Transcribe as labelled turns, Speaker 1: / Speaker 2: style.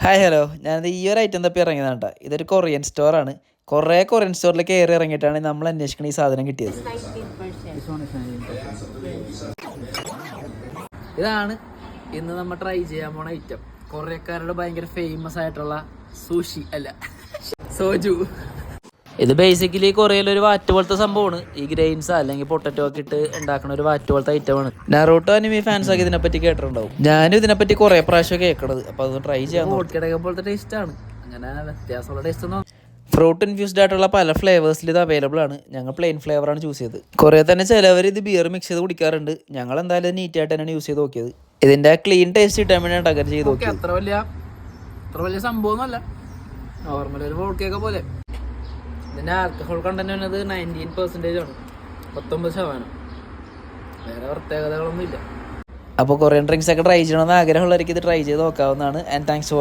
Speaker 1: Hi hello, ഞാനത് ഈ ഒരു ഐറ്റം തപ്പി ഇറങ്ങിയതാണ് കേട്ടോ. ഇതൊരു കൊറിയൻ സ്റ്റോറാണ്. കുറേ കൊറിയൻ സ്റ്റോറിൽ കയറി ഇറങ്ങിയിട്ടാണ് നമ്മൾ അന്വേഷിക്കുന്ന ഈ സാധനം കിട്ടിയത്. ഇതാണ് ഇന്ന് നമ്മൾ ട്രൈ ചെയ്യാൻ പോണ ഐറ്റം. കൊറിയക്കാരുടെ ഭയങ്കര ഫേമസ് ആയിട്ടുള്ള സൂഷി അല്ല സോജു. ഇത് ബേസിക്കലി കൊറിയയിൽ ഒരു വാറ്റ് പോലത്തെ സംഭവമാണ്. ഈ ഗ്രെയിൻസ് അല്ലെങ്കിൽ പൊട്ടറ്റോ ഒക്കെ ഇട്ട് ഉണ്ടാക്കുന്ന ഒരു വാറ്റ് പോലത്തെ ഐറ്റമാണ്. നറൂട്ടോ അനിമി ഫാൻസ് ഒക്കെ ഇതിനെപ്പറ്റി കേട്ടിട്ടുണ്ടാവും. ഞാനും ഇതിനെപ്പറ്റി കുറെ പ്രാവശ്യം കേൾക്കണത്. അപ്പോൾ അത് ട്രൈ ചെയ്യാൻ പോലത്തെ ടേസ്റ്റ് ആണ്. അങ്ങനെ വ്യത്യാസമുള്ള ടേസ്റ്റ് ഒന്നും. ഫ്രൂട്ട് ഇൻഫ്യൂസ്ഡ് ആയിട്ടുള്ള പല ഫ്ലേവേഴ്സിൽ ഇത് അവൈലബിൾ ആണ്. ഞങ്ങൾ പ്ലെയിൻ ഫ്ലേവറാണ് ചൂസ് ചെയ്തത്. കുറേ തന്നെ ചിലവർ ഇത് ബിയർ മിക്സ് ചെയ്ത് കുടിക്കാറുണ്ട്. ഞങ്ങൾ എന്തായാലും നീറ്റായിട്ട് തന്നെയാണ് യൂസ് ചെയ്ത് നോക്കിയത്. ഇതിന്റെ ക്ലീൻ ടേസ്റ്റ് കിട്ടാൻ വേണ്ടിയാണ് അങ്ങനെ ചെയ്ത് നോക്കിയത്. അത്ര വലിയ സംഭവമൊന്നുമല്ല, നോർമൽ ഒരു വോഡ്ക്കയൊക്കെ പോലെ. ഇതിൻ്റെ ആൽക്കഹോൾ കണ്ടന്റ് വന്നത് 19% ആണ്, 19%. വേറെ പ്രത്യേകതകളൊന്നും ഇല്ല. അപ്പോൾ കൊറിയൻ ഡ്രിങ്ക്സ് ഒക്കെ ട്രൈ ചെയ്യണമെന്ന് ആഗ്രഹമുള്ളവർക്ക് ഇത് ട്രൈ ചെയ്ത് നോക്കാവുന്നതാണ്. And thanks for watching.